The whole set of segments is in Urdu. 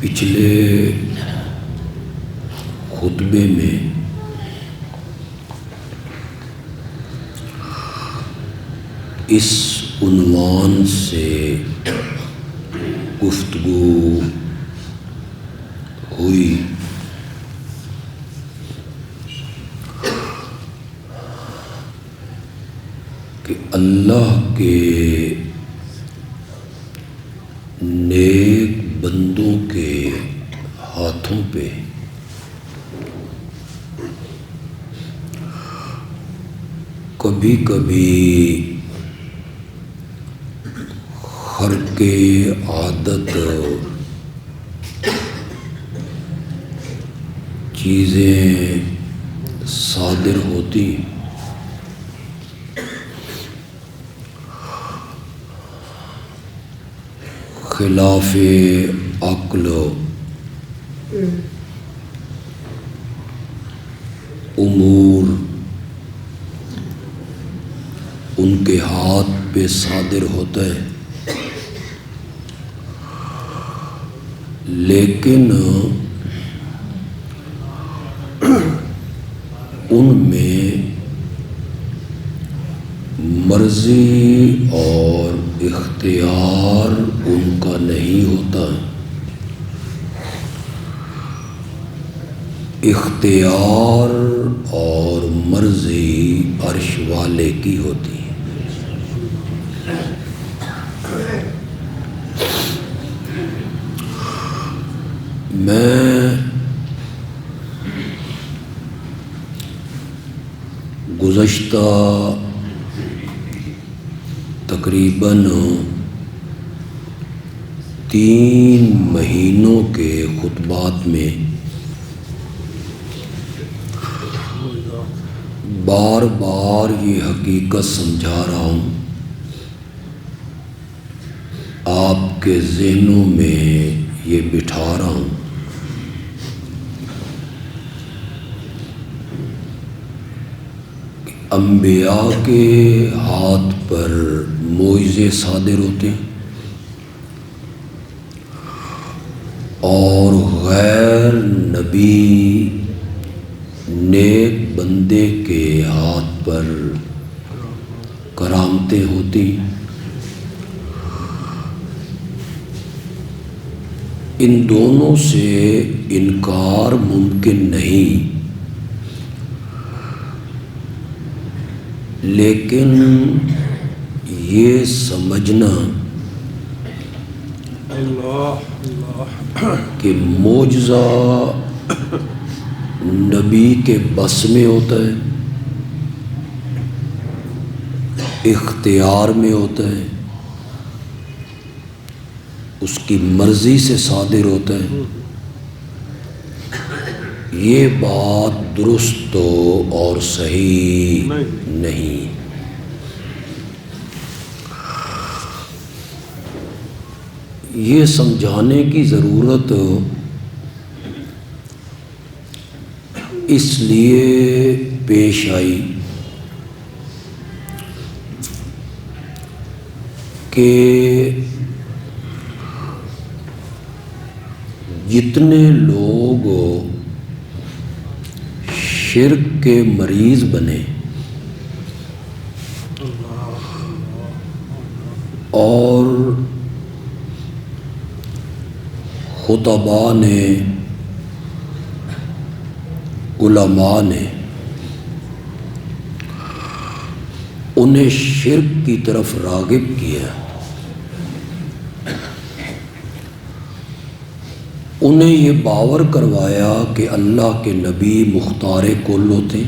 پچھلے خطبے میں اس عنوان سے گفتگو ہوئی کہ اللہ کے نیک بندوں کے ہاتھوں پہ کبھی کبھی خرق عادت چیزیں صادر ہوتی، خلاف عقل امور ان کے ہاتھ پہ صادر ہوتا ہے، لیکن ان میں مرضی اور اختیار ان کا نہیں ہوتا، اختیار اور مرضی عرش والے کی ہوتی ہے۔ میں گزشتہ تقریباً 3 مہینوں کے خطبات میں بار بار یہ حقیقت سمجھا رہا ہوں، آپ کے ذہنوں میں یہ بٹھا رہا ہوں کہ انبیاء کے ہاتھ پر معجزے صادر ہوتے ہیں اور غیر نبی نیک بندے کے ہاتھ پر کرامتیں ہوتی، ان دونوں سے انکار ممکن نہیں، لیکن یہ سمجھنا کہ معجزہ نبی کے بس میں ہوتا ہے، اختیار میں ہوتا ہے، اس کی مرضی سے صادر ہوتا ہے، یہ بات درست اور صحیح نہیں۔ یہ سمجھانے کی ضرورت اس لیے پیش آئی کہ جتنے لوگ شرک کے مریض بنے اور خطباء نے، علماء نے انہیں شرک کی طرف راغب کیا، انہیں یہ باور کروایا کہ اللہ کے نبی مختار کل ہوتے،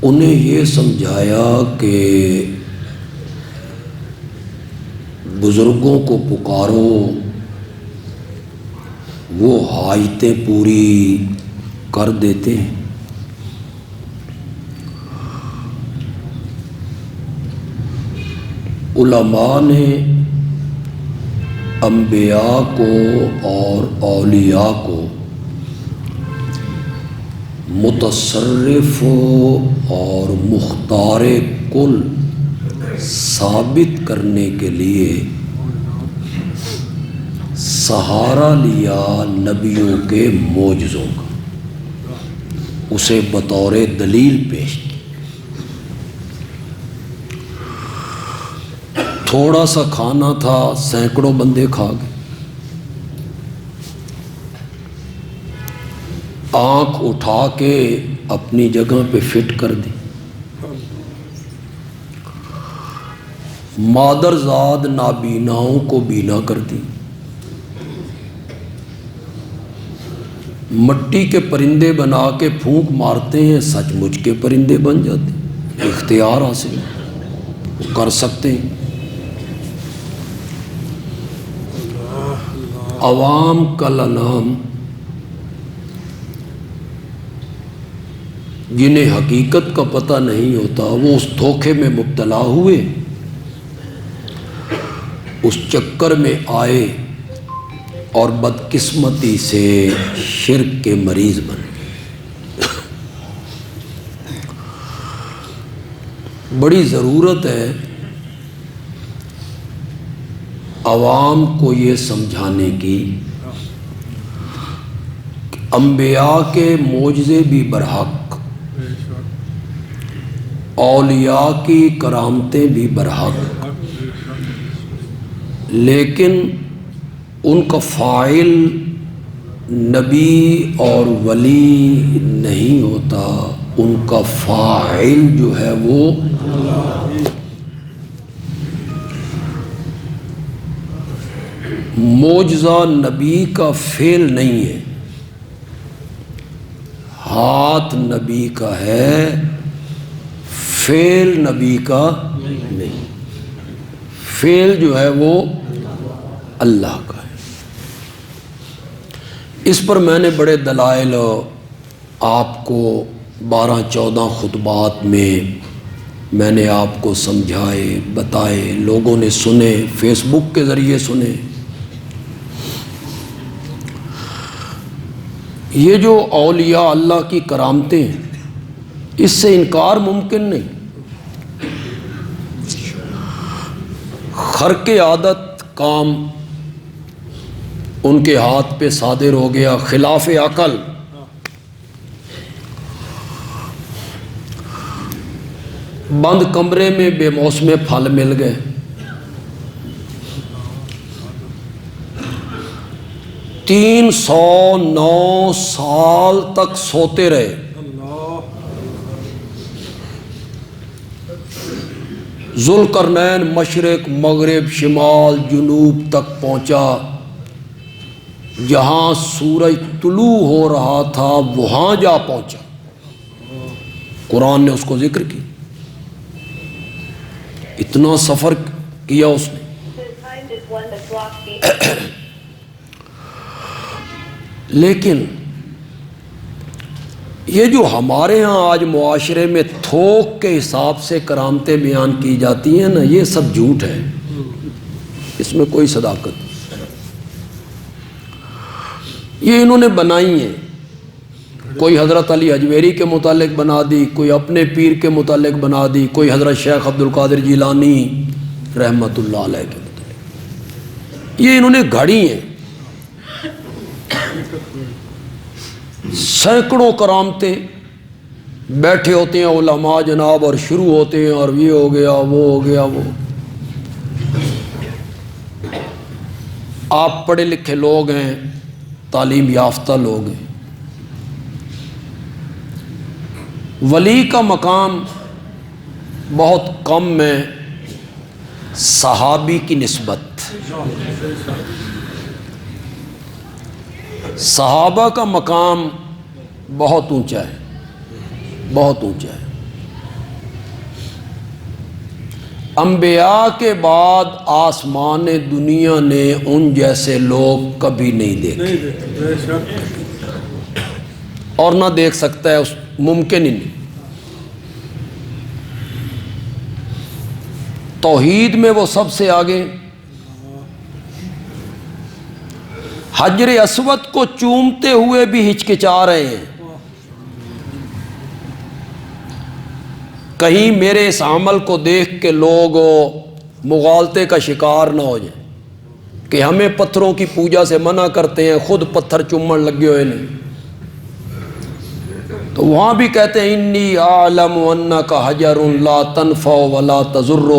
انہیں یہ سمجھایا کہ بزرگوں کو پکارو وہ حاجتیں پوری کر دیتے ہیں، علماء نے انبیاء کو اور اولیاء کو متصرف اور مختار کل ثابت کرنے کے لیے سہارا لیا نبیوں کے معجزوں کا، اسے بطور دلیل پیش کی۔ تھوڑا سا کھانا تھا، سینکڑوں بندے کھا گئے۔ آنکھ اٹھا کے اپنی جگہ پہ فٹ کر دی۔ مادرزاد نابیناؤں کو بینا کر دی۔ مٹی کے پرندے بنا کے پھونک مارتے ہیں، سچ مچ کے پرندے بن جاتے ہیں۔ اختیار حاصل وہ کر سکتے ہیں۔ عوام کالانام جنہیں حقیقت کا پتہ نہیں ہوتا، وہ اس دھوکے میں مبتلا ہوئے، اس چکر میں آئے اور بدقسمتی سے شرک کے مریض بن گئے۔ بڑی ضرورت ہے عوام کو یہ سمجھانے کی کہ انبیاء کے معجزے بھی برحق، اولیاء کی کرامتیں بھی برحق، لیکن ان کا فاعل نبی اور ولی نہیں ہوتا، ان کا فاعل جو ہے وہ معجزہ نبی کا فعل نہیں ہے، ہاتھ نبی کا ہے، فعل نبی کا نہیں۔ فعل جو ہے وہ اللہ کا ہے۔ اس پر میں نے بڑے دلائل آپ کو 12-14 خطبات میں نے آپ کو سمجھائے، بتائے، لوگوں نے سنے، فیس بک کے ذریعے سنے۔ یہ جو اولیاء اللہ کی کرامتیں ہیں، اس سے انکار ممکن نہیں۔ خرق عادت کام ان کے ہاتھ پہ صادر ہو گیا، خلاف عقل۔ بند کمرے میں بے موسم پھل مل گئے، 309 سال تک سوتے رہے۔ ذوالقرنین مشرق مغرب شمال جنوب تک پہنچا، جہاں سورج طلوع ہو رہا تھا وہاں جا پہنچا۔ قرآن نے اس کو ذکر کی، اتنا سفر کیا اس نے۔ لیکن یہ جو ہمارے ہاں آج معاشرے میں تھوک کے حساب سے کرامتیں بیان کی جاتی ہیں نا، یہ سب جھوٹ ہے، اس میں کوئی صداقت نہیں۔ یہ انہوں نے بنائی ہیں، کوئی حضرت علی حجویری کے متعلق بنا دی، کوئی اپنے پیر کے متعلق بنا دی، کوئی حضرت شیخ عبد القادر جیلانی رحمۃ اللہ علیہ کے متعلق، یہ انہوں نے گھڑی ہیں۔ سینکڑوں کرامتیں بیٹھے ہوتے ہیں علماء جناب، اور شروع ہوتے ہیں اور یہ ہو گیا وہ ہو گیا وہ۔ آپ پڑھے لکھے لوگ ہیں، تعلیم یافتہ لوگ ہیں، ولی کا مقام بہت کم ہے صحابی کی نسبت۔ صحابہ کا مقام بہت اونچا ہے، بہت اونچا ہے۔ انبیاء کے بعد آسمان دنیا نے ان جیسے لوگ کبھی نہیں دیکھے، اور نہ دیکھ سکتا ہے، ممکن ہی نہیں۔ توحید میں وہ سب سے آگے، حجر اسود کو چومتے ہوئے بھی ہچکچا رہے ہیں، کہیں میرے اس عمل کو دیکھ کے لوگ مغالطے کا شکار نہ ہو جائیں۔ کہ ہمیں پتھروں کی پوجا سے منع کرتے ہیں، خود پتھر چومن لگے ہوئے نہیں. تو وہاں بھی کہتے ہیں انی اعلم انک حجر لا تنفع ولا تضر،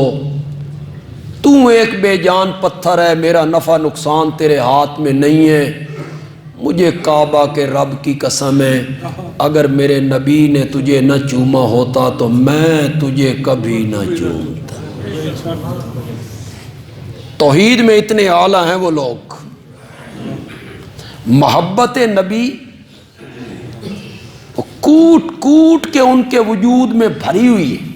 تو ایک بے جان پتھر ہے، میرا نفع نقصان تیرے ہاتھ میں نہیں ہے. مجھے کعبہ کے رب کی قسم ہے، اگر میرے نبی نے تجھے نہ چوما ہوتا تو میں تجھے کبھی نہ چومتا. توحید میں اتنے اعلیٰ ہیں وہ لوگ. محبت نبی کوٹ کوٹ کے ان کے وجود میں بھری ہوئی ہے.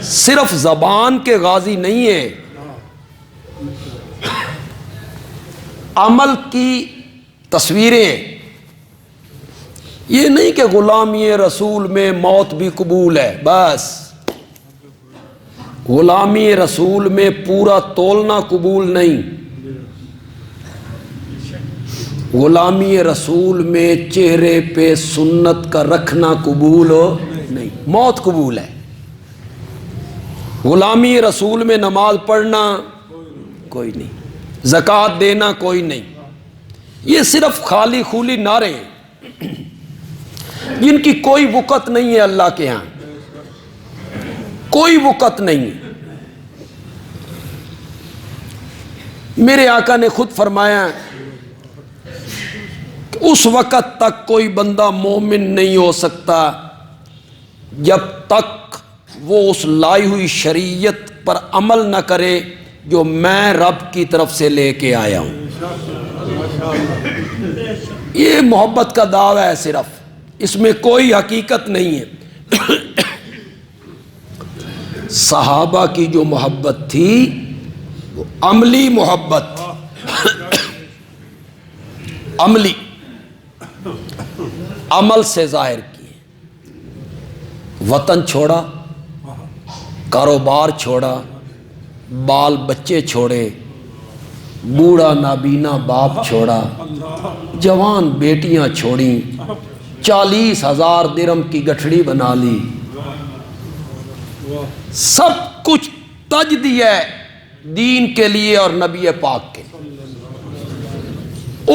صرف زبان کے غازی نہیں ہے، عمل کی تصویریں. یہ نہیں کہ غلامی رسول میں موت بھی قبول ہے، بس غلامی رسول میں پورا تولنا قبول نہیں. غلامی رسول میں چہرے پہ سنت کا رکھنا قبول ہو نہیں، موت قبول ہے. غلامی رسول میں نماز پڑھنا کوئی نہیں، زکوٰۃ دینا کوئی نہیں. یہ صرف خالی خولی نعرے ہیں جن کی کوئی وقت نہیں ہے اللہ کے ہاں، کوئی وقت نہیں. میرے آقا نے خود فرمایا کہ اس وقت تک کوئی بندہ مومن نہیں ہو سکتا جب تک وہ اس لائی ہوئی شریعت پر عمل نہ کرے جو میں رب کی طرف سے لے کے آیا ہوں. یہ محبت کا دعویٰ ہے صرف، اس میں کوئی حقیقت نہیں ہے. صحابہ کی جو محبت تھی وہ عملی محبت، عملی، عمل سے ظاہر کی. وطن چھوڑا، کاروبار چھوڑا، بال بچے چھوڑے، بوڑھا نابینا باپ چھوڑا، جوان بیٹیاں چھوڑیں، 40,000 درہم کی گٹھڑی بنا لی، سب کچھ تج دیا دین کے لیے اور نبی پاک کے.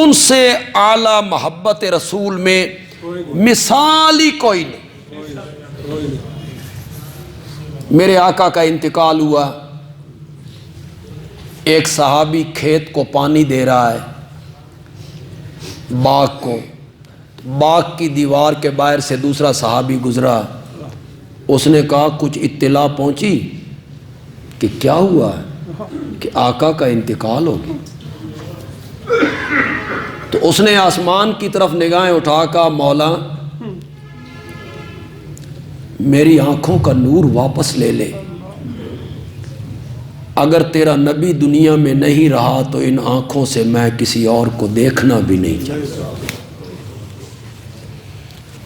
ان سے اعلیٰ محبت رسول میں مثال ہی کوئی نہیں. میرے آقا کا انتقال ہوا، ایک صحابی کھیت کو پانی دے رہا ہے، باغ کو. باغ کی دیوار کے باہر سے دوسرا صحابی گزرا. اس نے کہا کچھ اطلاع پہنچی کہ کیا ہوا ہے؟ کہ آقا کا انتقال ہو گیا. تو اس نے آسمان کی طرف نگاہیں اٹھا کہا مولا میری آنکھوں کا نور واپس لے لے، اگر تیرا نبی دنیا میں نہیں رہا تو ان آنکھوں سے میں کسی اور کو دیکھنا بھی نہیں چاہتا.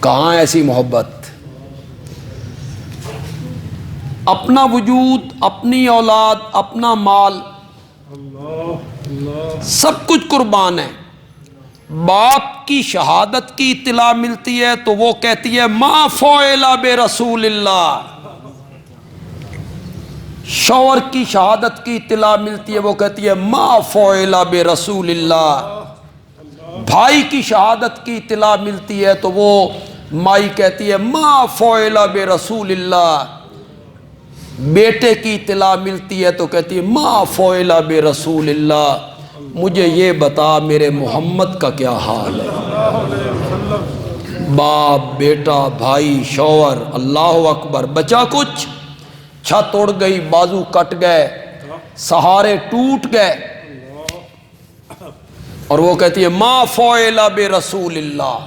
کہاں ایسی محبت؟ اپنا وجود، اپنی اولاد، اپنا مال، سب کچھ قربان ہے. باپ کی شہادت کی اطلاع ملتی ہے تو وہ کہتی ہے ما فعل برسول اللہ. شوہر کی شہادت کی اطلاع ملتی ہے، وہ کہتی ہے ما فعل برسول اللہ. بھائی کی شہادت کی اطلاع ملتی ہے تو وہ مائی کہتی ہے ما فعل برسول اللہ. بیٹے کی اطلاع ملتی ہے تو کہتی ہے ما فعل برسول اللہ. مجھے یہ بتا میرے محمد کا کیا حال ہے. باپ، بیٹا، بھائی، شوہر، اللہ اکبر. بچا کچھ؟ چھت اڑ گئی، بازو کٹ گئے، سہارے ٹوٹ گئے، اور وہ کہتی ہے ما فعل برسول اللہ،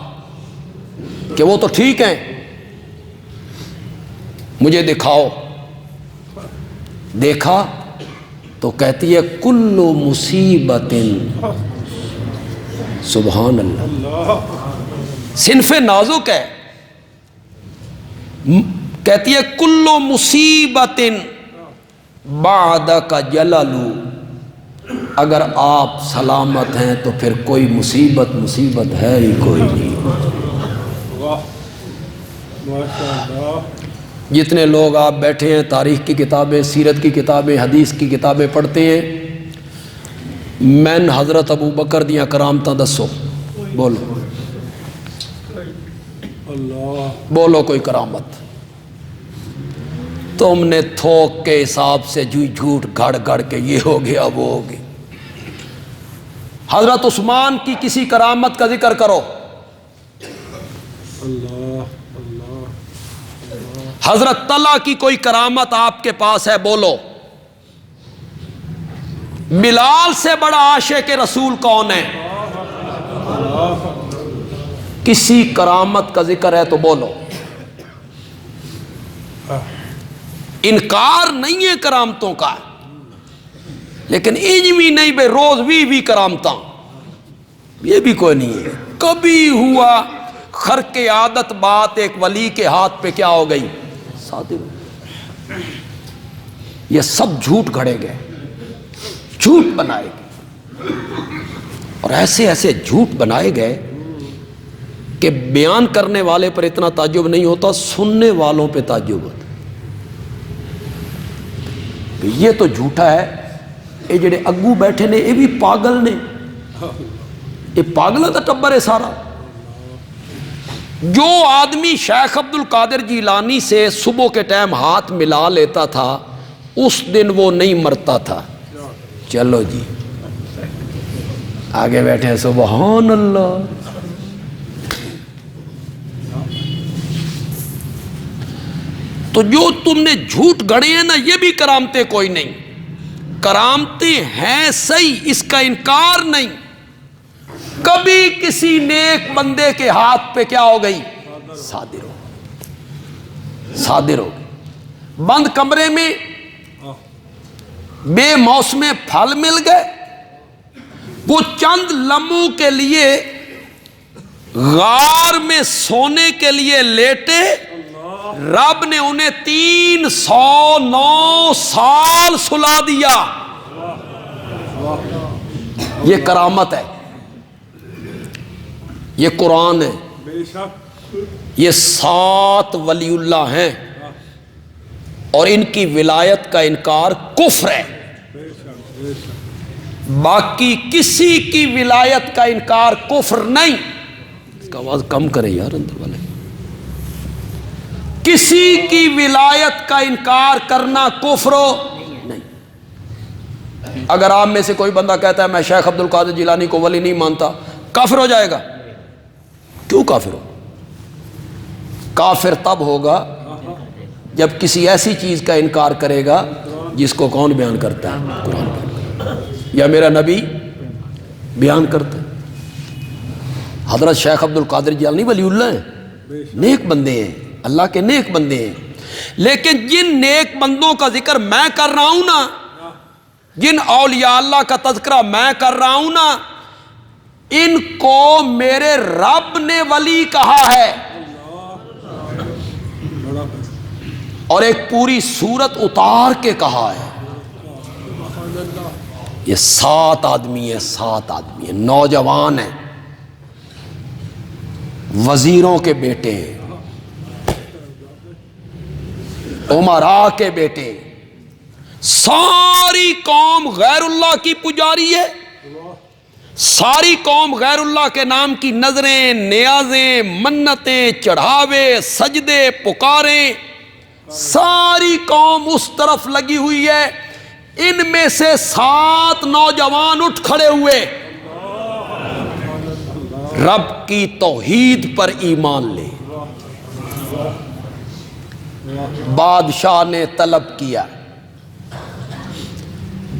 کہ وہ تو ٹھیک ہیں، مجھے دکھاؤ. دیکھا تو کہتی ہے کل مصیبت، سبحان اللہ، صنف نازک ہے. کہتی ہے کل مصیبت بعدک جلل، اگر آپ سلامت ہیں تو پھر کوئی مصیبت ہے ہی کوئی نہیں. جتنے لوگ آپ بیٹھے ہیں تاریخ کی کتابیں، سیرت کی کتابیں، حدیث کی کتابیں پڑھتے ہیں، مین حضرت ابو بکر دیاں کرامتاں دسو، بولو بولو کوئی کرامت تم نے تھوک کے حساب سے جھوٹ گھڑ گھڑ کے یہ ہو گیا وہ ہو گیا۔ حضرت عثمان کی کسی کرامت کا ذکر کرو، حضرت طلحہ کی کوئی کرامت آپ کے پاس ہے، بولو۔ بلال سے بڑا عاشق رسول کون ہے؟ کسی کرامت کا ذکر ہے تو بولو۔ انکار نہیں ہے کرامتوں کا، لیکن انجوی نہیں بے روز بھی کرامتاں، یہ بھی کوئی نہیں ہے۔ کبھی ہوا خرق عادت بات ایک ولی کے ہاتھ پہ کیا ہو گئی؟ صادق۔ یہ سب جھوٹ گھڑے گئے، جھوٹ بنائے گئے، اور ایسے ایسے جھوٹ بنائے گئے کہ بیان کرنے والے پر اتنا تعجب نہیں ہوتا، سننے والوں پہ تعجب ہوتا کہ یہ تو جھوٹا ہے۔ یہ جڑے اگو بیٹھے نے یہ بھی پاگل نے، یہ پاگل کا ٹبر ہے سارا۔ جو آدمی شیخ عبد القادر جیلانی سے صبح کے ٹائم ہاتھ ملا لیتا تھا اس دن وہ نہیں مرتا تھا۔ چلو جی آگے بیٹھے ہیں، سبحان اللہ۔ تو جو تم نے جھوٹ گڑے ہیں نا، یہ بھی کرامتیں کوئی نہیں، کرامتیں ہیں صحیح، اس کا انکار نہیں۔ کبھی کسی نیک بندے کے ہاتھ پہ کیا ہو گئی؟ صادر ہو گئی۔ بند کمرے میں بے موسم پھل مل گئے، وہ چند لمحوں کے لیے غار میں سونے کے لیے لیٹے، رب نے انہیں 309 سال سلا دیا۔ یہ کرامت ہے، یہ قرآن ہے۔ یہ 7 ولی اللہ ہیں اور ان کی ولایت کا انکار کفر ہے۔ باقی کسی کی ولایت کا انکار کفر نہیں۔ اس کا آواز کم کرے یار اندر والے۔ کسی کی ولایت کا انکار کرنا کفر نہیں۔ اگر آپ میں سے کوئی بندہ کہتا ہے میں شیخ عبد القادر جیلانی کو ولی نہیں مانتا، کافر ہو جائے گا۔ کیوں کافر ہو؟ کافر تب ہوگا جب کسی ایسی چیز کا انکار کرے گا جس کو کون بیان کرتا ہے؟ قرآن بیان کرتا ہے یا میرا نبی بیان کرتا ہے۔ حضرت شیخ عبد القادر جیلانی ولی اللہ ہیں، نیک بندے ہیں، اللہ کے نیک بندے ہیں، لیکن جن نیک بندوں کا ذکر میں کر رہا ہوں نا، جن اولیاء اللہ کا تذکرہ میں کر رہا ہوں نا، ان کو میرے رب نے ولی کہا ہے، اور ایک پوری سورت اتار کے کہا ہے۔ یہ 7 آدمی ہیں، 7 آدمی ہیں، نوجوان ہیں، وزیروں کے بیٹے ہیں، امراء کے بیٹے، ساری قوم غیر اللہ کی پجاری ہے، ساری قوم غیر اللہ کے نام کی نظریں، نیازیں، منتیں، چڑھاوے، سجدے، پکاریں، ساری قوم اس طرف لگی ہوئی ہے۔ ان میں سے 7 نوجوان اٹھ کھڑے ہوئے، رب کی توحید پر ایمان لے۔ بادشاہ نے طلب کیا،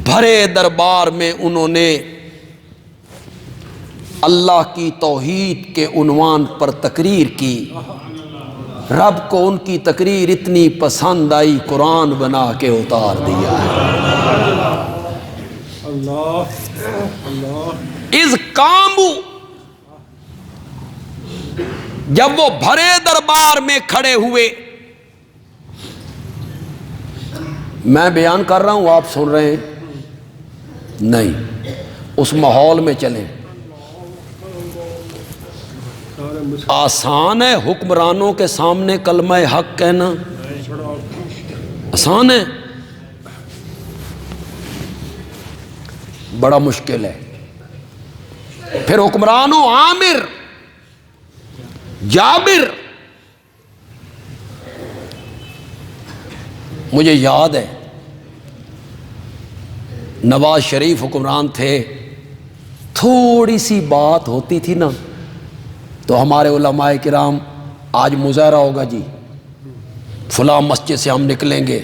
بھرے دربار میں انہوں نے اللہ کی توحید کے عنوان پر تقریر کی۔ رب کو ان کی تقریر اتنی پسند آئی، قرآن بنا کے اتار دیا ہے۔ اذ قاموا، جب وہ بھرے دربار میں کھڑے ہوئے، میں بیان کر رہا ہوں آپ سن رہے ہیں نہیں، اس ماحول میں چلیں۔ آسان ہے حکمرانوں کے سامنے کلمہ حق کہنا، آسان ہے؟ بڑا مشکل ہے۔ پھر حکمرانوں عامر، جابر، مجھے یاد ہے نواز شریف حکمران تھے، تھوڑی سی بات ہوتی تھی نا تو ہمارے علماء کرام، آج مظاہرہ ہوگا جی فلاں مسجد سے ہم نکلیں گے،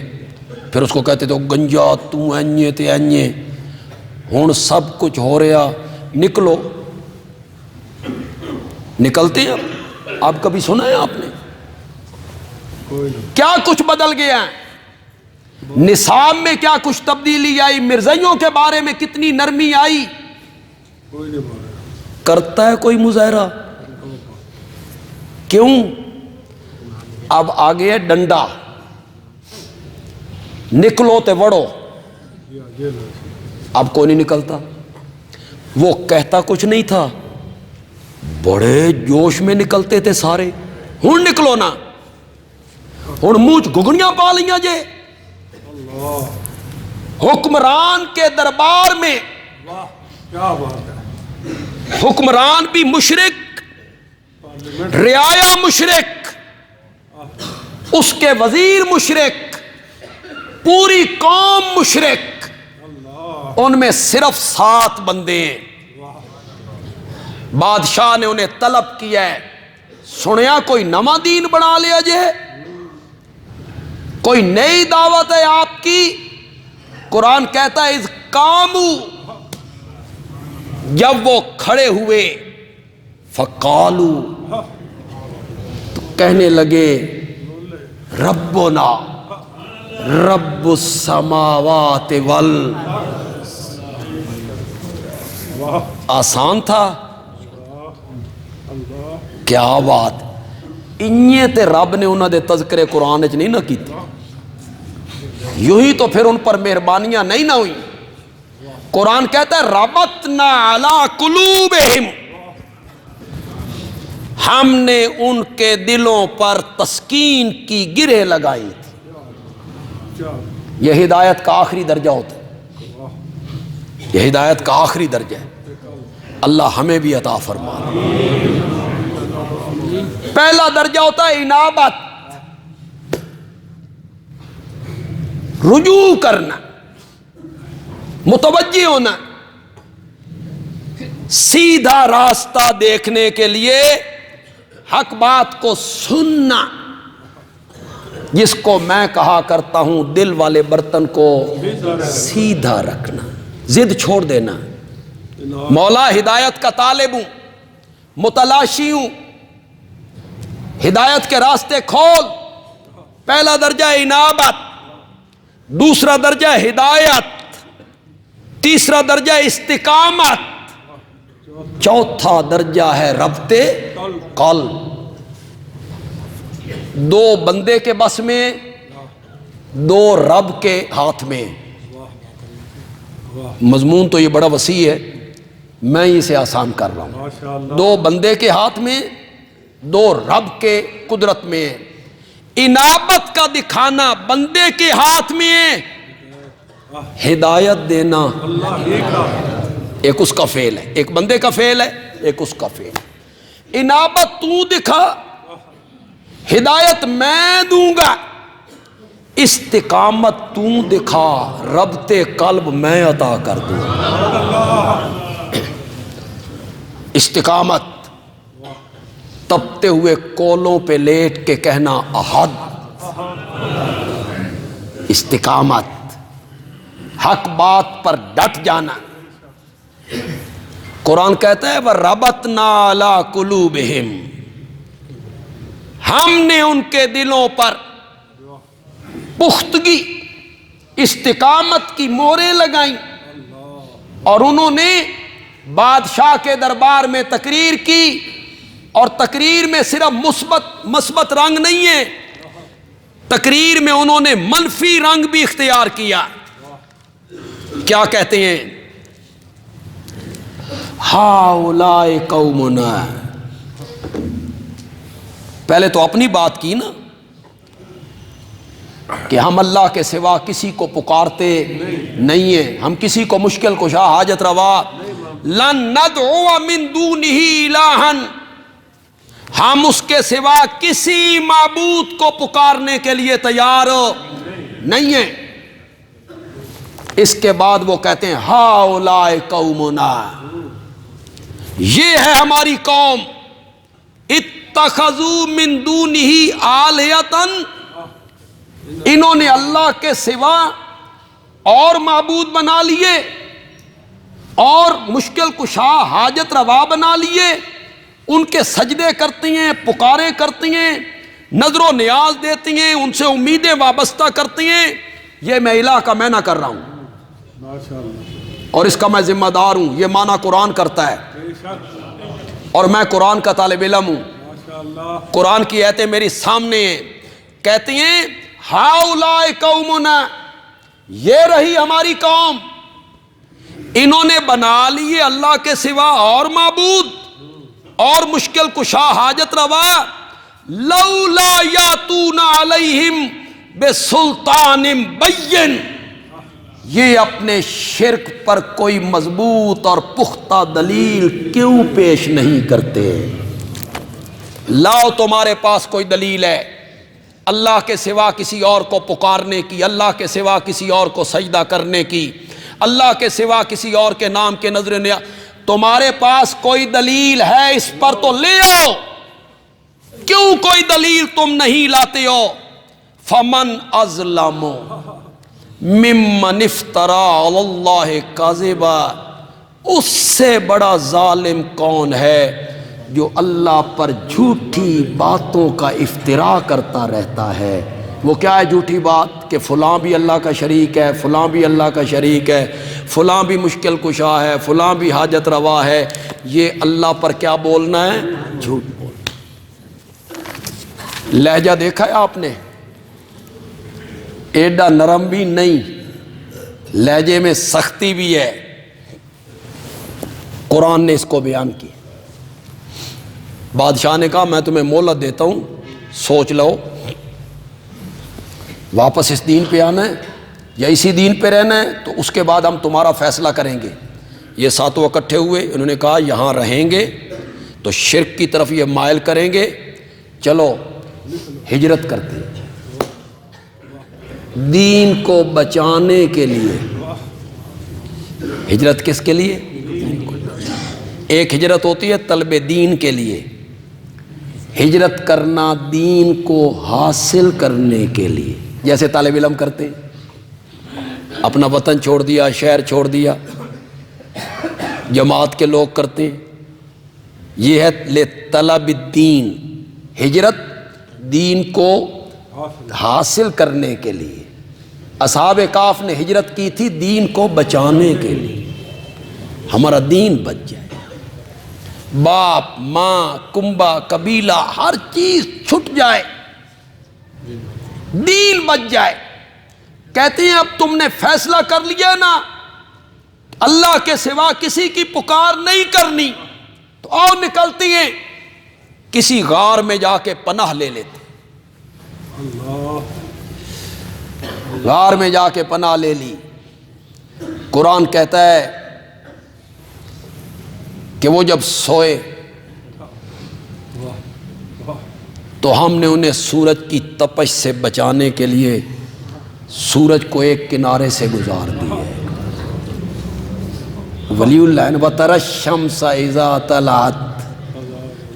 پھر اس کو کہتے تھے گنجا تو اینجے تے اینجے، ہوں سب کچھ ہو رہا، نکلو، نکلتے ہیں اب کبھی سنا ہے آپ نے؟ کیا کچھ بدل گیا ہے؟ نصاب میں کیا کچھ تبدیلی آئی؟ مرزائیوں کے بارے میں کتنی نرمی آئی؟ کرتا ہے کوئی مظاہرہ؟ کیوں؟ اب آگے ہے ڈنڈا، نکلو تے وڑو، اب کوئی نہیں نکلتا۔ وہ کہتا کچھ نہیں تھا، بڑے جوش میں نکلتے تھے سارے، ہوں نکلو نا، ہوں منہ گگنیاں پا لیاں جے۔ حکمران کے دربار میں حکمران بھی مشرک، رعایا مشرک، اس کے وزیر مشرک، پوری قوم مشرک، ان میں صرف 7 بندے ہیں۔ بادشاہ نے انہیں طلب کیا ہے، سنیا کوئی نواں دین بنا لیا جے، کوئی نئی دعوت ہے آپ کی؟ قرآن کہتا ہے اذ قاموا، جب وہ کھڑے ہوئے، فقالوا، تو کہنے لگے ربنا رب السماوات آسان تھا؟ کیا بات! انہیں تے رب نے انہوں دے تذکرے قرآن اچ نہیں نہ کیتے، یوں ہی تو پھر ان پر مہربانیاں نہیں نہ ہوئی۔ قرآن کہتا ہے ربطنا علی قلوبہم، ہم نے ان کے دلوں پر تسکین کی گرہ لگائی تھی۔ یہ ہدایت کا آخری درجہ ہوتا ہے، یہ ہدایت کا آخری درجہ ہے، اللہ ہمیں بھی عطا فرمائے۔ پہلا درجہ ہوتا ہے انابت، رجوع کرنا، متوجہ ہونا، سیدھا راستہ دیکھنے کے لیے حق بات کو سننا، جس کو میں کہا کرتا ہوں دل والے برتن کو سیدھا رکھنا، ضد چھوڑ دینا۔ مولا ہدایت کا طالب ہوں، متلاشی ہوں، ہدایت کے راستے کھول۔ پہلا درجہ انابت، دوسرا درجہ ہدایت، تیسرا درجہ استقامت، چوتھا درجہ ہے ربط قلب۔ 2 بندے کے بس میں، 2 رب کے ہاتھ میں۔ مضمون تو یہ بڑا وسیع ہے، میں اسے آسان کر رہا ہوں۔ 2 بندے کے ہاتھ میں، 2 رب کے قدرت میں۔ انابت کا دکھانا بندے کے ہاتھ میں، ہدایت دینا ایک اس کا فعل ہے، ایک بندے کا فعل ہے، ایک اس کا فعل ہے۔ انابت تو دکھا، ہدایت میں دوں گا، استقامت تو دکھا، ربط قلب میں عطا کر دوں گا۔ استقامت، تپتے ہوئے کولوں پہ لیٹ کے کہنا احد، استقامت، حق بات پر ڈٹ جانا۔ قرآن کہتا ہے وَرَبَطْنَا عَلَىٰ قُلُوبِهِمْ، ہم نے ان کے دلوں پر پختگی، استقامت کی مہریں لگائیں، اور انہوں نے بادشاہ کے دربار میں تقریر کی، اور تقریر میں صرف مثبت رنگ نہیں ہے، تقریر میں انہوں نے منفی رنگ بھی اختیار کیا۔ کیا کہتے ہیں؟ ہؤلاء قومنا، پہلے تو اپنی بات کی نا، کہ ہم اللہ کے سوا کسی کو پکارتے نہیں ہیں، ہم کسی کو مشکل کشا حاجت روا لن ندعو من دونہ الہا، ہم اس کے سوا کسی معبود کو پکارنے کے لیے تیار نہیں ہیں۔ اس کے بعد وہ کہتے ہیں ہؤلاء قومنا، یہ ہے ہماری قوم، اتخذوا من دونہ آلہۃ، انہوں نے اللہ کے سوا اور معبود بنا لیے اور مشکل کشا حاجت روا بنا لیے، ان کے سجدے کرتی ہیں، پکارے کرتی ہیں، نظر و نیاز دیتی ہیں، ان سے امیدیں وابستہ کرتی ہیں۔ یہ میں الہ کا معنی کر رہا ہوں اور اس کا میں ذمہ دار ہوں، یہ معنی قرآن کرتا ہے اور میں قرآن کا طالب علم ہوں۔ قرآن کی آیتیں میری سامنے ہیں، کہتی ہیں ہؤلاء قومنا، یہ رہی ہماری قوم، انہوں نے بنا لیے اللہ کے سوا اور معبود اور مشکل کشا حاجت روا، لولا یاتون علیہم بسلطان بین، یہ اپنے شرک پر کوئی مضبوط اور پختہ دلیل کیوں پیش نہیں کرتے؟ لاؤ تمہارے پاس کوئی دلیل ہے اللہ کے سوا کسی اور کو پکارنے کی، اللہ کے سوا کسی اور کو سجدہ کرنے کی، اللہ کے سوا کسی اور کے نام کے نظر نیاز، تمہارے پاس کوئی دلیل ہے اس پر تو لے آؤ، کیوں کوئی دلیل تم نہیں لاتے ہو؟ فمن اظلم ممن افترى علی اللہ کذبا، اس سے بڑا ظالم کون ہے جو اللہ پر جھوٹی باتوں کا افتراء کرتا رہتا ہے؟ وہ کیا ہے جھوٹی بات؟ کہ فلاں بھی اللہ کا شریک ہے، فلاں بھی اللہ کا شریک ہے، فلاں بھی مشکل کشا ہے، فلاں بھی حاجت روا ہے۔ یہ اللہ پر کیا بولنا ہے؟ جھوٹ بولنا۔ لہجہ دیکھا ہے آپ نے؟ ایڈا نرم بھی نہیں، لہجے میں سختی بھی ہے۔ قرآن نے اس کو بیان کی۔ بادشاہ نے کہا میں تمہیں مہلت دیتا ہوں، سوچ لو واپس اس دین پہ آنا ہے یا اسی دین پہ رہنا ہے، تو اس کے بعد ہم تمہارا فیصلہ کریں گے۔ یہ ساتوں اکٹھے ہوئے، انہوں نے کہا یہاں رہیں گے تو شرک کی طرف یہ مائل کریں گے، چلو ہجرت کرتے ہیں دین کو بچانے کے لیے۔ ہجرت کس کے لیے؟ ایک ہجرت ہوتی ہے طلب دین کے لیے، ہجرت کرنا دین کو حاصل کرنے کے لیے، جیسے طالب علم کرتے ہیں، اپنا وطن چھوڑ دیا، شہر چھوڑ دیا، جماعت کے لوگ کرتے ہیں۔ یہ ہے لطلب الدین، ہجرت دین کو حاصل کرنے کے لیے۔ اصحاب کہف نے ہجرت کی تھی دین کو بچانے کے لیے، ہمارا دین بچ جائے، باپ ماں کنبہ قبیلہ ہر چیز چھٹ جائے، دین بچ جائے۔ کہتے ہیں اب تم نے فیصلہ کر لیا نا اللہ کے سوا کسی کی پکار نہیں کرنی، تو اور نکلتی ہیں کسی غار میں جا کے پناہ لے لیتے، غار میں جا کے پناہ لے لی۔ قرآن کہتا ہے کہ وہ جب سوئے تو ہم نے انہیں سورج کی تپش سے بچانے کے لیے سورج کو ایک کنارے سے گزار دیا۔ ولی اللہ نے وَتَرَى الشَّمْسَ إِذَا طَلَعَتْ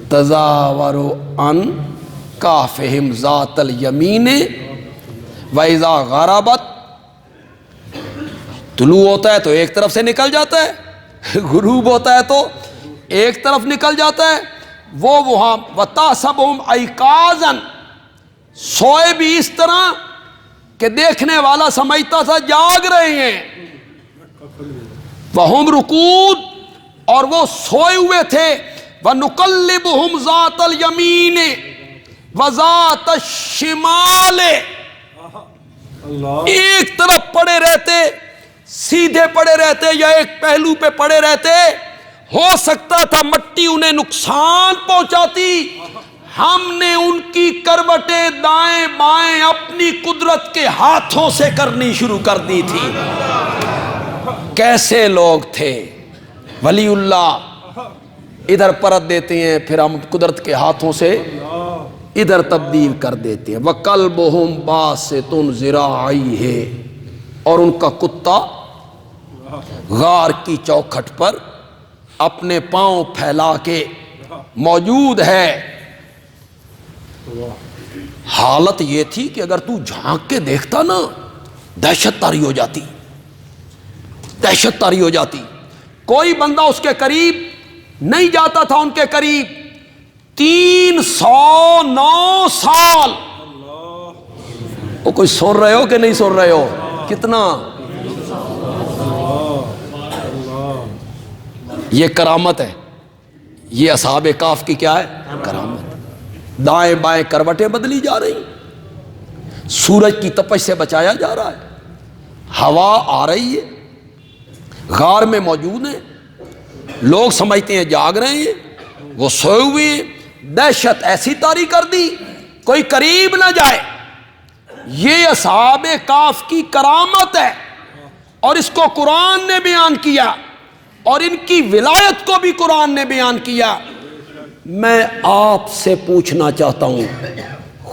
تَزَاوَرُ عَنْ كَهْفِهِمْ ذَاتَ الْيَمِينِ وَإِذَا غَرَبَتْ، طلوع ہوتا ہے تو ایک طرف سے نکل جاتا ہے، غروب ہوتا ہے تو ایک طرف نکل جاتا ہے۔ وہ وہاں وَتَحْسَبُهُمْ أَيْقَاظًا، سوئے بھی اس طرح کہ دیکھنے والا سمجھتا تھا جاگ رہے ہیں، وَهُمْ رُقُودٌ، اور وہ سوئے ہوئے تھے، وَنُقَلِّبُهُمْ ذَاتَ الْيَمِينِ وَذَاتَ الشِّمَالِ، ایک طرف پڑے رہتے، سیدھے پڑے رہتے یا ایک پہلو پہ پڑے رہتے، ہو سکتا تھا مٹی انہیں نقصان پہنچاتی، ہم نے ان کی کروٹیں دائیں بائیں اپنی قدرت کے ہاتھوں سے کرنی شروع کر دی تھی۔ کیسے لوگ تھے؟ ولی اللہ ادھر پرت دیتے ہیں، پھر ہم قدرت کے ہاتھوں سے ادھر تبدیل کر دیتے ہیں۔ وَقَلْبُهُمْ بَاسِطٌ ذِرَاعَيْهِ، اور ان کا کتا غار کی چوکھٹ پر اپنے پاؤں پھیلا کے موجود ہے۔ حالت یہ تھی کہ اگر تو جھانک کے دیکھتا نا، دہشت طاری ہو جاتی، دہشت طاری ہو جاتی۔ کوئی بندہ اس کے قریب نہیں جاتا تھا، ان کے قریب 309 سال۔ وہ کوئی سن رہے ہو کہ نہیں سن رہے ہو؟ کتنا؟ یہ کرامت ہے، یہ اصحاب کہف کی کیا ہے؟ کرامت۔ دائیں بائیں کروٹیں بدلی جا رہی، سورج کی تپش سے بچایا جا رہا ہے، ہوا آ رہی ہے، غار میں موجود ہیں، لوگ سمجھتے ہیں جاگ رہے ہیں، وہ سوئے ہوئے ہیں۔ دہشت ایسی طاری کر دی کوئی قریب نہ جائے۔ یہ اصحاب کہف کی کرامت ہے، اور اس کو قرآن نے بیان کیا، اور ان کی ولایت کو بھی قرآن نے بیان کیا۔ میں آپ سے پوچھنا چاہتا ہوں،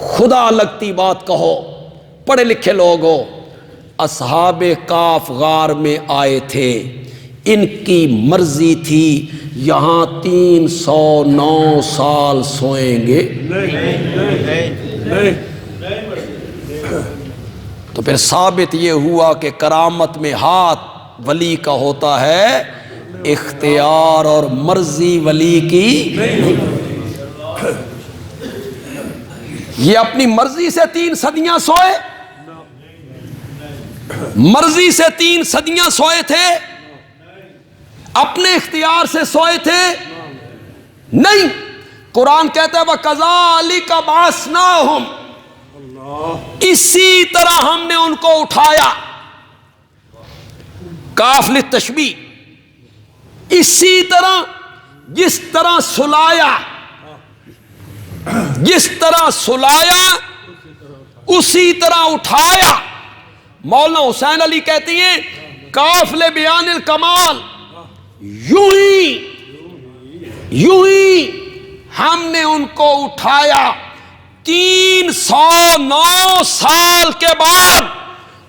خدا لگتی بات کہو، پڑھے لکھے لوگ ہو، اصحاب کہف غار میں آئے تھے، ان کی مرضی تھی یہاں 309 سال سوئیں گے، تو پھر ثابت یہ ہوا کہ کرامت میں ہاتھ ولی کا ہوتا ہے، اختیار اور مرضی ولی کی۔ یہ اپنی مرضی سے 3 صدیاں سوئے، مرضی سے 3 صدیاں سوئے تھے، اپنے اختیار سے سوئے تھے؟ نہیں۔ قرآن کہتا ہے وَكَذَلِكَ بَعَثْنَاهُمْ، اسی طرح ہم نے ان کو اٹھایا۔ کاف للتشبیہ، اسی طرح، جس طرح سلایا، جس طرح سلایا اسی طرح اٹھایا۔ مولانا حسین علی کہتی ہیں کاف لبیان الکمال، یوں ہی ہم نے ان کو اٹھایا۔ 309 سال کے بعد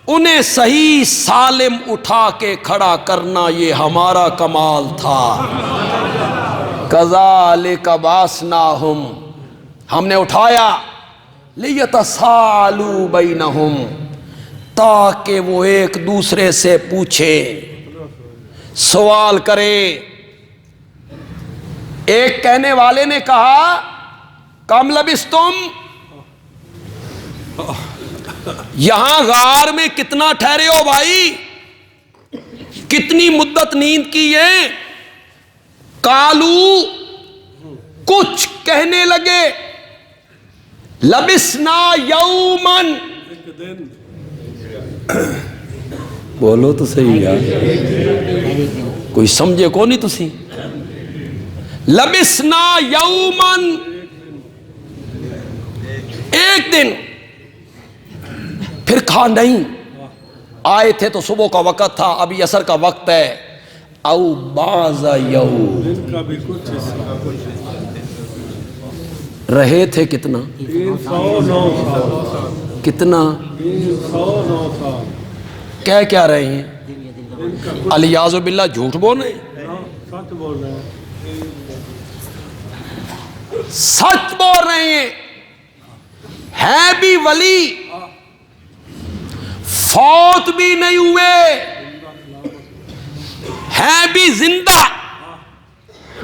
انہیں صحیح سالم اٹھا کے کھڑا کرنا یہ ہمارا کمال تھا۔ کذالک بعثناہم، ہم نے اٹھایا، لیتسالوا بینہم، تاکہ وہ ایک دوسرے سے پوچھے، سوال کرے۔ ایک کہنے والے نے کہا کم لبستم، یہاں غار میں کتنا ٹھہرے ہو بھائی، کتنی مدت نیند کی ہے؟ قالو، کچھ کہنے لگے لبسنا یومن، بولو تو صحیح یار، کوئی سمجھے کو نہیں تسی؟ لبسنا یومن، ایک دن۔ پھر کہا نہیں، آئے تھے تو صبح کا وقت تھا، ابھی عصر کا وقت ہے، او بعض یوم، رہے تھے کتنا؟ 309 کتنا؟ 309 سال۔ کہہ کیا رہے ہیں؟ الیاذ باللہ جھوٹ بول رہے ہیں؟ سچ بول رہے ہیں، سچ بول رہے ہیں۔ ہے بھی ولی، فوت بھی نہیں ہوئے، ہے بھی زندہ،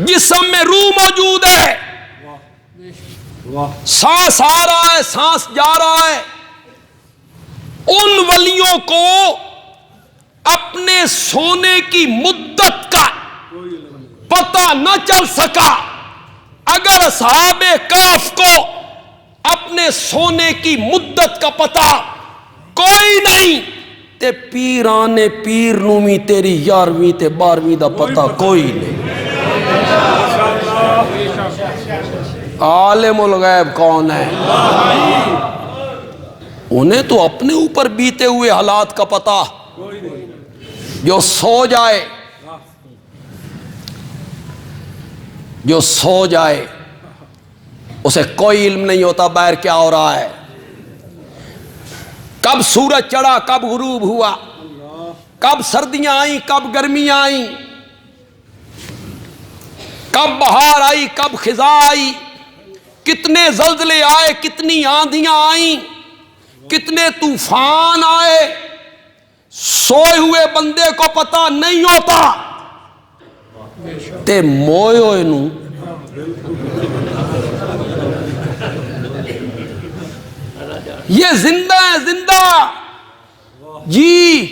جسم میں روح موجود ہے، سانس آ رہا ہے، سانس جا رہا ہے۔ ان ولیوں کو اپنے سونے کی مدت کا پتہ نہ چل سکا۔ اگر اصحاب کہف کو اپنے سونے کی مدت کا پتہ کوئی نہیں تے پیرانے پیر نو بھی تیری 11ویں تے 12ویں دا پتہ کوئی نہیں۔ عالم الغیب کون ہے؟ انہیں تو اپنے اوپر بیتے ہوئے حالات کا پتہ، جو سو جائے، جو سو جائے اسے کوئی علم نہیں ہوتا باہر کیا ہو رہا ہے، کب سورج چڑھا، کب غروب ہوا، کب سردیاں آئیں، کب گرمیاں آئیں، کب بہار آئی، کب خزاں آئی، کتنے زلزلے آئے، کتنی آندھیاں آئیں، کتنے طوفان آئے، سوئے ہوئے بندے کو پتہ نہیں ہوتا، تے موئے ہوئے نو یہ زندہ ہے، زندہ جی۔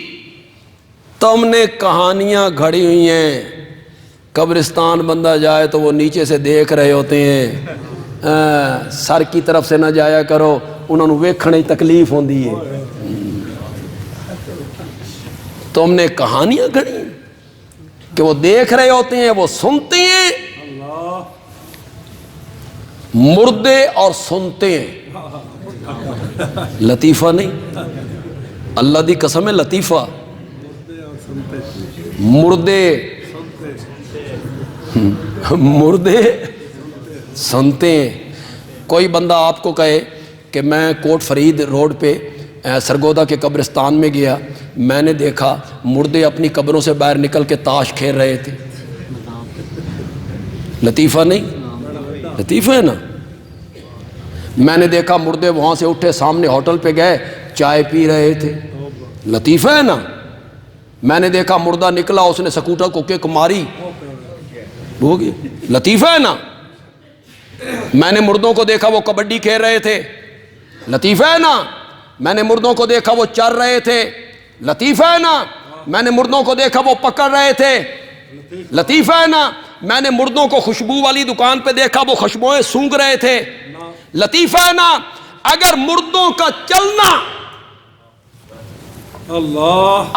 تم نے کہانیاں گھڑی ہوئی ہیں، قبرستان بندہ جائے تو وہ نیچے سے دیکھ رہے ہوتے ہیں، سر کی طرف سے نہ جایا کرو، انہوں نے ویکھنے تکلیف ہوندی ہے۔ تم نے کہانیاں گھڑی کہ وہ دیکھ رہے ہوتے ہیں، وہ سنتے ہیں، مردے اور سنتے ہیں، لطیفہ نہیں، اللہ دی قسم ہے لطیفہ، مردے سنتے ہیں۔ کوئی بندہ آپ کو کہے کہ میں کوٹ فرید روڈ پہ سرگودا کے قبرستان میں گیا، میں نے دیکھا مردے اپنی قبروں سے باہر نکل کے تاش کھیل رہے تھے، لطیفہ نہیں؟ لطیفہ ہے نا۔ میں نے دیکھا مردے وہاں سے اٹھے سامنے ہوٹل پہ گئے چائے پی رہے تھے، لطیفہ ہے نا۔ میں نے دیکھا مردہ نکلا، اس نے سکوٹر کو کک ماری، ہو گیا، لطیفہ ہے نا۔ میں نے مردوں کو دیکھا وہ کبڈی کھیل رہے تھے، لطیفہ ہے نا۔ میں نے مردوں کو دیکھا وہ چر رہے تھے، لطیفہ ہے نا۔ میں نے مردوں کو دیکھا وہ پکڑ رہے تھے، لطیفہ ہے نا۔ میں نے مردوں کو خوشبو والی دکان پہ دیکھا وہ خوشبوئیں سونگھ رہے تھے، لطیفہ ہے نا۔ اگر مردوں کا چلنا،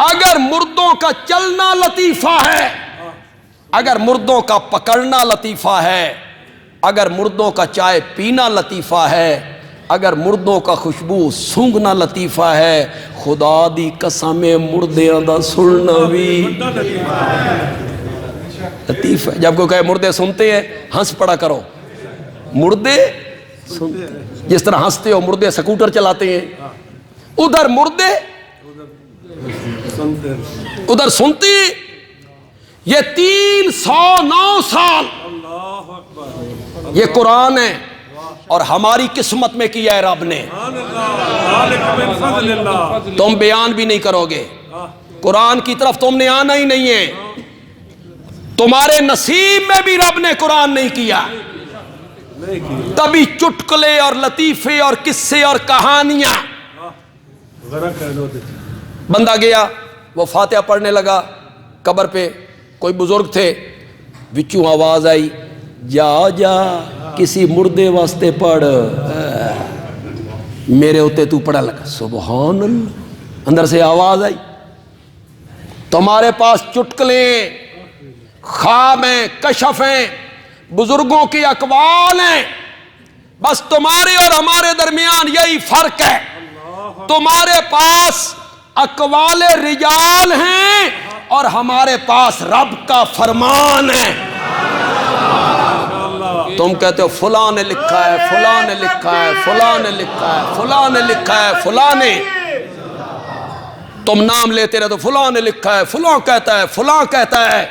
اگر مردوں کا چلنا لطیفہ ہے، اگر مردوں کا پکڑنا لطیفہ ہے، اگر مردوں کا چائے پینا لطیفہ ہے، اگر مردوں کا خوشبو سونگھنا لطیفہ ہے، خدا دی قسم مردیاں دا سننا بھی لطیفہ ہے۔ جب کوئی کہے مردے سنتے ہیں، ہنس پڑا کرو، مردے سنتے، جس طرح ہنستے ہو مردے سکوٹر چلاتے ہیں، ادھر مردے ادھر سنتے ہیں۔ یہ 309 سال یہ قرآن ہے اور ہماری قسمت میں کیا ہے رب نے، تم بیان بھی نہیں کرو گے، قرآن کی طرف تم نے آنا ہی نہیں ہے، تمہارے نصیب میں بھی رب نے قرآن نہیں کیا، تبھی چٹکلے اور لطیفے اور قصے اور کہانیاں۔ بندہ گیا، وہ فاتحہ پڑھنے لگا، قبر پہ کوئی بزرگ تھے، وچوں آواز آئی، جا جا کسی مردے واسطے پڑھ، میرے ہوتے تو پڑھا لگا، سبحان اللہ۔ اندر سے آواز آئی، تمہارے پاس چٹکلے، خواب ہیں، کشف ہیں، بزرگوں کی اقوال ہیں، بس تمہارے اور ہمارے درمیان یہی فرق ہے، تمہارے پاس اقوال رجال ہیں اور ہمارے پاس رب کا فرمان ہے۔ تم کہتے ہو فلاں نے لکھا ہے، فلاں نے لکھا ہے، فلاں نے لکھا ہے، فلاں نے لکھا ہے، فلاں نے، تم نام لیتے رہے تو فلاں نے لکھا ہے، فلاں کہتا ہے، فلاں کہتا ہے،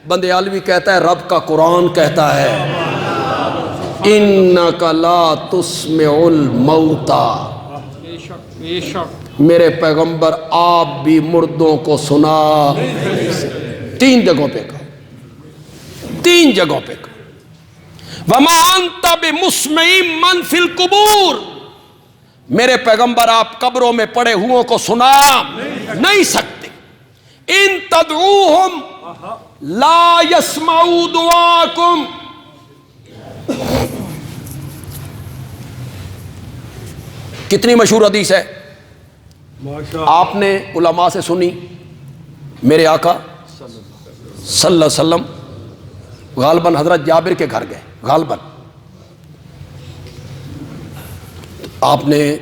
بندے عالوی کہتا ہے رب کا قرآن کہتا ہے، اِنَّكَ لَا تُسْمِعُ الْمَوْتَى، میرے پیغمبر آپ بھی مردوں کو سنا، 3 جگہوں پہ کہا، 3 جگہوں پہ کہا، وَمَا أَنْتَ بِمُسْمِعٍ مَّن فِي الْقُبُورِ، میرے پیغمبر آپ قبروں میں پڑے ہوئوں کو سنا نہیں سکتے، اِن تَدْعُوهُمْ لَا يَسْمَعُوا دُعَاءَكُمْ، کتنی مشہور حدیث ہے، آپ نے علماء سے سنی، میرے آقا صلی اللہ علیہ وسلم غالباً حضرت جابر کے گھر گئے، غالباً آپ نے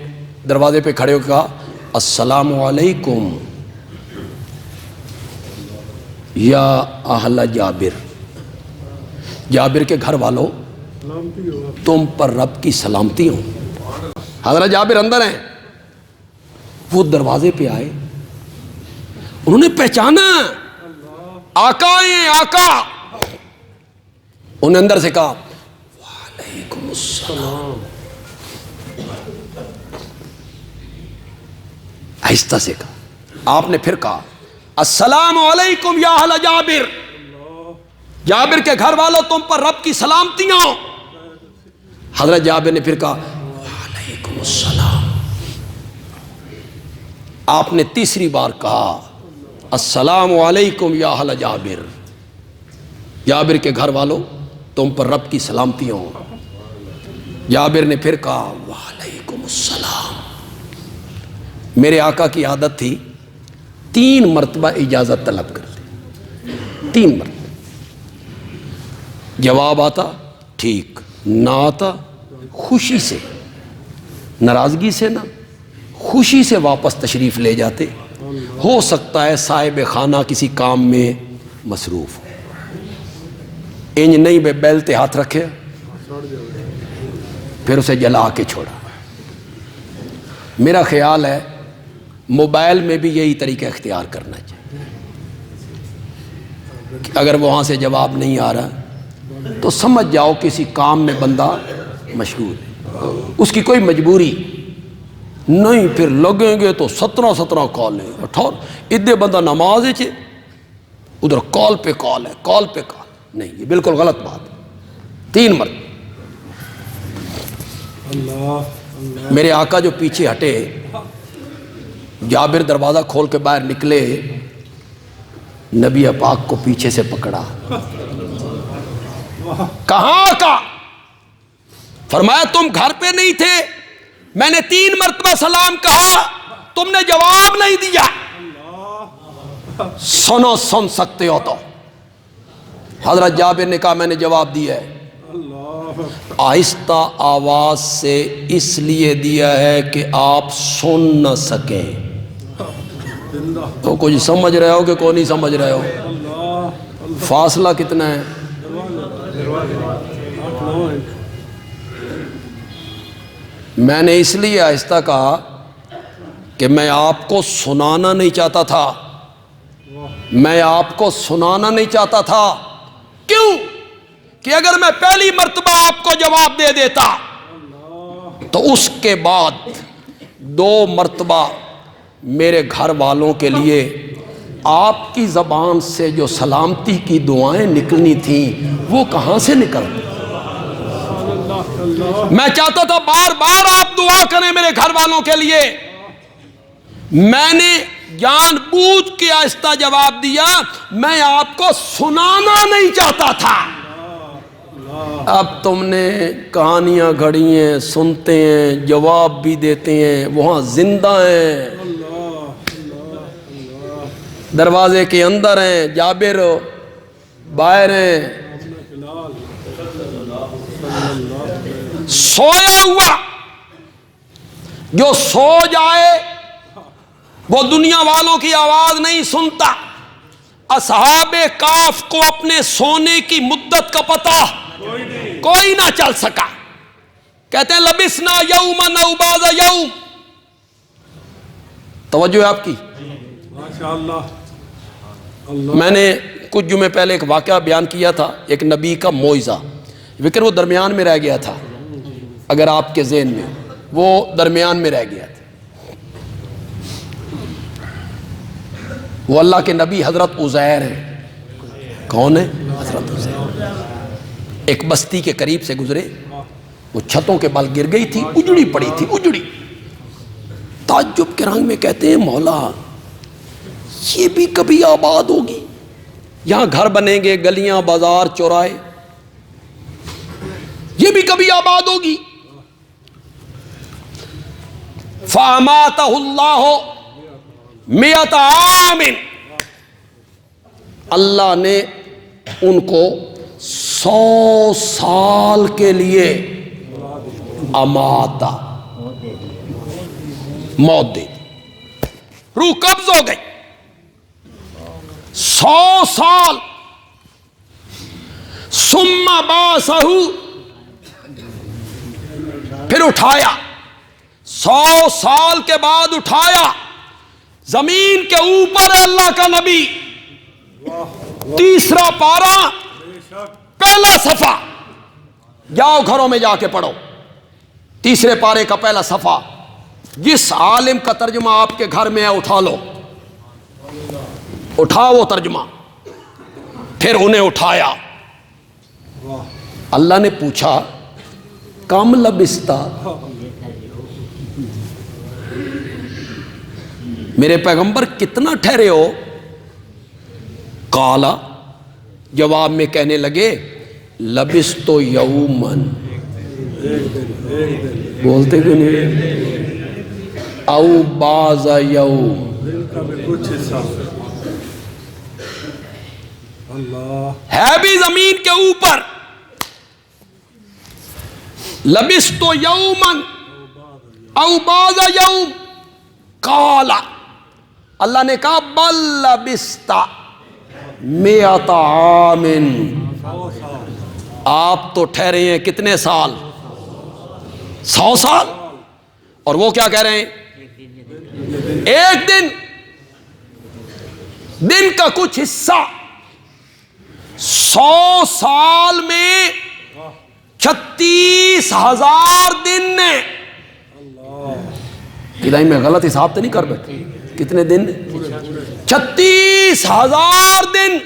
دروازے پہ کھڑے ہو کے کہا السلام علیکم یا اہل جابر، جابر کے گھر والوں تم پر رب کی سلامتی ہو۔ حضرت جابر اندر ہیں، وہ دروازے پہ آئے، انہوں نے پہچانا آقا ہیں آقا، انہوں نے اندر سے کہا وعلیکم السلام، آہستہ سے کہا۔ آپ نے پھر کہا السلام علیکم یا اہل جابر، جابر کے گھر والوں تم پر رب کی سلامتیاں ہوں۔ حضرت جابر نے پھر کہا وعلیکم السلام۔ آپ نے تیسری بار کہا السلام علیکم یا اہل جابر، جابر کے گھر والوں تم پر رب کی سلامتیاں ہوں۔ جابر نے پھر کہا وعلیکم السلام۔ میرے آقا کی عادت تھی 3 مرتبہ اجازت طلب کرتے، 3 مرتبہ، جواب آتا ٹھیک، نہ آتا خوشی سے، ناراضگی سے نہ، خوشی سے واپس تشریف لے جاتے۔ ہو سکتا ہے صاحب خانہ کسی کام میں مصروف ہو، انج نہیں بے بیلتے ہاتھ رکھے پھر اسے جلا کے چھوڑا۔ میرا خیال ہے موبائل میں بھی یہی طریقہ اختیار کرنا چاہیے کہ اگر وہاں سے جواب نہیں آ رہا تو سمجھ جاؤ کسی کام میں بندہ مشغول ہے، اس کی کوئی مجبوری نہیں، پھر لگیں گے تو 17 کالیں 18 ادھے بندہ نماز چ ادھر کال پہ کال ہے، کال پہ کال نہیں، یہ بالکل غلط بات ہے۔ 3 مرتبہ میرے آقا جو پیچھے ہٹے، جابر دروازہ کھول کے باہر نکلے، نبی پاک کو پیچھے سے پکڑا، کہاں کا؟ فرمایا تم گھر پہ نہیں تھے، میں نے 3 مرتبہ سلام کہا، تم نے جواب نہیں دیا۔ سن سکتے ہو تو؟ حضرت جابر نے کہا میں نے جواب دیا ہے، آہستہ آواز سے اس لیے دیا ہے کہ آپ سن نہ سکیں۔ تو کچھ سمجھ رہے ہو کہ کوئی نہیں سمجھ رہے ہو؟ فاصلہ کتنا ہے؟ میں نے اس لیے آہستہ کہا کہ میں آپ کو سنانا نہیں چاہتا تھا، میں آپ کو سنانا نہیں چاہتا تھا۔ کیوں؟ کہ اگر میں پہلی مرتبہ آپ کو جواب دے دیتا تو اس کے بعد 2 مرتبہ میرے گھر والوں کے لیے آپ کی زبان سے جو سلامتی کی دعائیں نکلنی تھیں وہ کہاں سے نکلتی؟ میں چاہتا تھا بار بار آپ دعا کریں میرے گھر والوں کے لیے، میں نے جان بوجھ کے آہستہ جواب دیا، میں آپ کو سنانا نہیں چاہتا تھا۔ اب تم نے کہانیاں گھڑی ہیں، سنتے ہیں، جواب بھی دیتے ہیں، وہاں زندہ ہیں، دروازے کے اندر ہیں، جابر باہر ہیں، سویا ہوا جو سو جائے وہ دنیا والوں کی آواز نہیں سنتا۔ اصحاب کاف کو اپنے سونے کی مدت کا پتہ کوئی نہ چل سکا، کہتے ہیں لبسنا یوما او بعض یوم۔ توجہ ہے آپ کی؟ میں نے کچھ جمعے پہلے ایک واقعہ بیان کیا تھا، ایک نبی کا معجزہ، لیکن وہ درمیان میں رہ گیا تھا، اگر آپ کے ذہن میں وہ درمیان میں رہ گیا تھا۔ وہ اللہ کے نبی حضرت عزیر ہیں۔ کون ہے؟ حضرت عزیر۔ ایک بستی کے قریب سے گزرے، وہ چھتوں کے بل گر گئی تھی، اجڑی پڑی تھی، اجڑی۔ تعجب کے رنگ میں کہتے ہیں مولا یہ بھی کبھی آباد ہوگی؟ یہاں گھر بنیں گے، گلیاں، بازار، چوراہے، یہ بھی کبھی آباد ہوگی؟ فَأَمَاتَهُ اللَّهُ مِئَةَ عَامٍ، اللہ نے ان کو 100 سال کے لیے اماتا، موت دے دی، روح قبض ہو گئی۔ 100 سال ثم بعثہ، پھر اٹھایا، 100 سال کے بعد اٹھایا، زمین کے اوپر ہے اللہ کا نبی، تیسرا پارہ پہلا صفحہ، جاؤ گھروں میں جا کے پڑھو، تیسرے پارے کا پہلا صفحہ، جس عالم کا ترجمہ آپ کے گھر میں ہے اٹھا لو، اٹھاؤ وہ ترجمہ۔ پھر انہیں اٹھایا، اللہ نے پوچھا کم لبستا، میرے پیغمبر کتنا ٹھہرے ہو؟ قالا، جواب میں کہنے لگے لبستو یومن، بولتے کیوں نہیں؟ او بعض یوم، ہے بھی زمین کے اوپر، لبستو یومن او بعض یوم، قالا، اللہ نے کہا بل لبستا مئۃ عام، آپ تو ٹھہرے ہیں کتنے سال؟ 100 سال۔ اور وہ کیا کہہ رہے ہیں؟ ایک دن، دن کا کچھ حصہ، 100 سال میں 36,000 دن نے، کدائی میں غلط حساب تو نہیں کر بیٹھے؟ کتنے دن؟ 36,000 دن،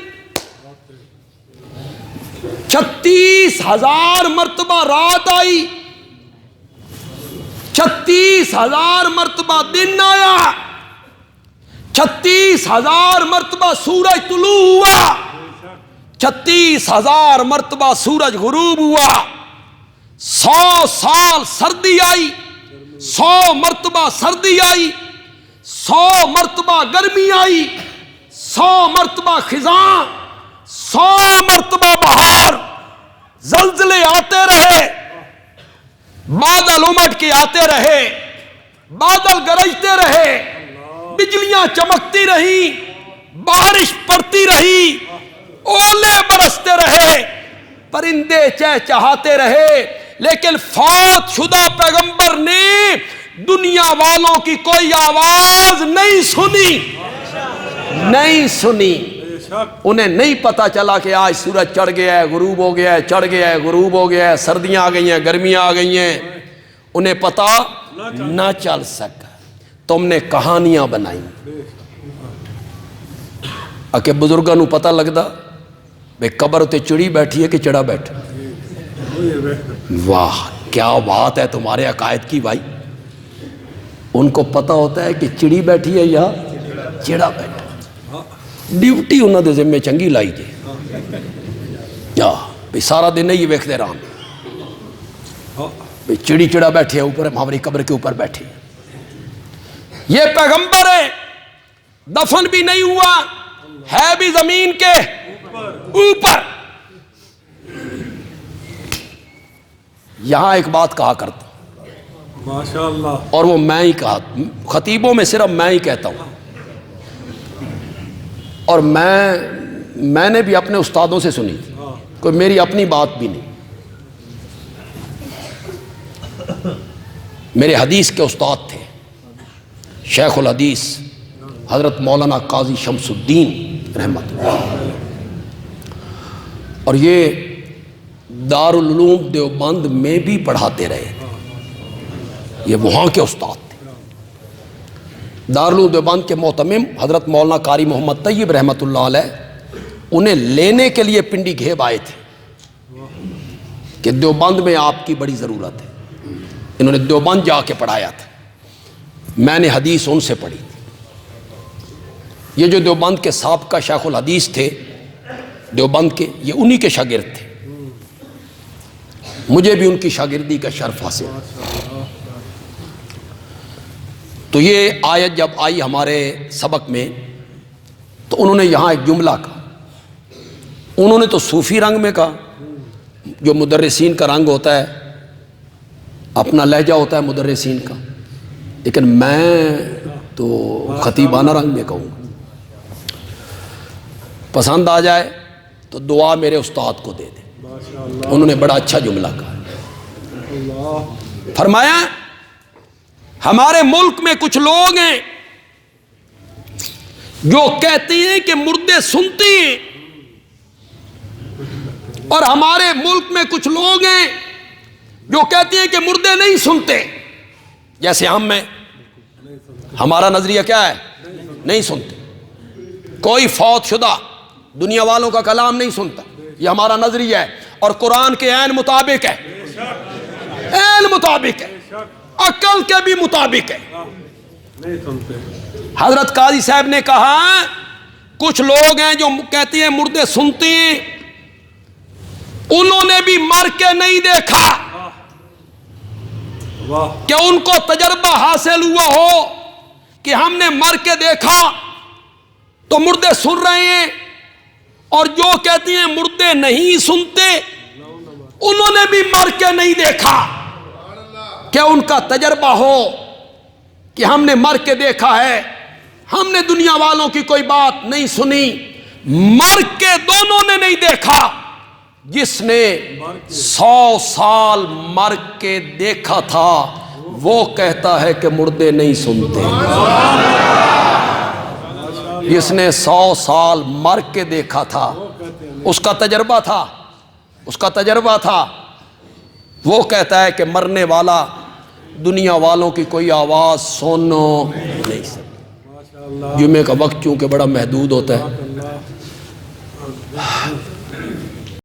36,000 مرتبہ رات آئی، 36,000 مرتبہ دن آیا، 36,000 مرتبہ سورج طلوع ہوا، 36,000 مرتبہ سورج غروب ہوا، 100 سال سردی آئی، 100 مرتبہ سردی آئی، 100 مرتبہ گرمی آئی، 100 مرتبہ خزاں، 100 مرتبہ بہار، زلزلے آتے رہے، بادل امٹ کے آتے رہے، بادل گرجتے رہے، بجلیاں چمکتی رہی، بارش پڑتی رہی، اولے برستے رہے، پرندے چہچہاتے رہے، لیکن فوت شدہ پیغمبر نے دنیا والوں کی کوئی آواز نہیں سنی، نہیں سنی۔ انہیں نہیں پتا چلا کہ آج سورج چڑھ گیا ہے، غروب ہو گیا ہے، چڑھ گیا ہے، غروب ہو گیا ہے، سردیاں آ گئی ہیں، گرمیاں آ گئی ہیں، انہیں پتا نہ چل سکا۔ تم نے کہانیاں بنائی۔ اکے بزرگاں نو پتا لگدا بے قبر تے چڑی بیٹھی ہے کہ چڑا بیٹھا؟ واہ کیا بات ہے تمہارے عقائد کی بھائی، ان کو پتا ہوتا ہے کہ چڑی بیٹھی ہے یا چڑا بیٹھا۔ ڈیوٹی انہوں نے ذمہ چنگی لائی جے، بھئی سارا دن نہیں ویکھتے رہا، بھئی چڑی چڑا بیٹھے ہیں اوپر، ہماری قبر کے اوپر بیٹھے، یہ پیغمبر ہے، دفن بھی نہیں ہوا، ہے بھی زمین کے اوپر۔ یہاں ایک بات کہا کرتا ماشاءاللہ، اور وہ میں ہی کہا، خطیبوں میں صرف میں ہی کہتا ہوں، اور میں نے بھی اپنے استادوں سے سنی، کوئی میری اپنی بات بھی نہیں۔ میرے حدیث کے استاد تھے شیخ الحدیث حضرت مولانا قاضی شمس الدین رحمت اللہ، اور یہ دارالعلوم دیوبند میں بھی پڑھاتے رہے، یہ وہاں کے استاد تھے۔ دارالعلوم دیوبند کے محتمم حضرت مولانا قاری محمد طیب رحمت اللہ علیہ انہیں لینے کے لیے پنڈی گھیب آئے تھے کہ دیوبند میں آپ کی بڑی ضرورت ہے۔ انہوں نے دیوبند جا کے پڑھایا تھا، میں نے حدیث ان سے پڑھی تھی۔ یہ جو دیوبند کے سابقہ شیخ الحدیث تھے دیوبند کے، یہ انہی کے شاگرد تھے، مجھے بھی ان کی شاگردی کا شرف حاصل۔ تو یہ آیت جب آئی ہمارے سبق میں تو انہوں نے یہاں ایک جملہ کہا، انہوں نے تو صوفی رنگ میں کہا، جو مدرسین کا رنگ ہوتا ہے، اپنا لہجہ ہوتا ہے مدرسین کا، لیکن میں تو خطیبانہ رنگ میں کہوں گا، پسند آ جائے تو دعا میرے استاد کو دے دیں، انہوں نے بڑا اچھا جملہ کہا، فرمایا ہمارے ملک میں کچھ لوگ ہیں جو کہتے ہیں کہ مردے سنتے ہیں، اور ہمارے ملک میں کچھ لوگ ہیں جو کہتے ہیں کہ مردے نہیں سنتے، جیسے ہم میں ہمارا نظریہ کیا ہے؟ نہیں سنتے، کوئی فوت شدہ دنیا والوں کا کلام نہیں سنتا، یہ ہمارا نظریہ ہے، اور قرآن کے عین مطابق ہے، عین مطابق ہے، عقل کے بھی مطابق ہے۔ نہیں سنتے۔ حضرت قاضی صاحب نے کہا کچھ لوگ ہیں جو کہتے ہیں مردے سنتے ہیں، انہوں نے بھی مر کے نہیں دیکھا واہ کہ ان کو تجربہ حاصل ہوا ہو کہ ہم نے مر کے دیکھا تو مردے سن رہے ہیں، اور جو کہتے ہیں مردے نہیں سنتے انہوں نے بھی مر کے نہیں دیکھا کہ ان کا تجربہ ہو کہ ہم نے مر کے دیکھا ہے، ہم نے دنیا والوں کی کوئی بات نہیں سنی، مر کے دونوں نے نہیں دیکھا۔ جس نے 100 سال مر کے دیکھا تھا وہ کہتا ہے کہ مردے نہیں سنتے، جس نے 100 سال مر کے دیکھا تھا، اس کا تجربہ تھا، اس کا تجربہ تھا، وہ کہتا ہے کہ مرنے والا دنیا والوں کی کوئی آواز سنو نہیں سکتا۔ جمعے کا وقت چونکہ بڑا محدود ہوتا ہے،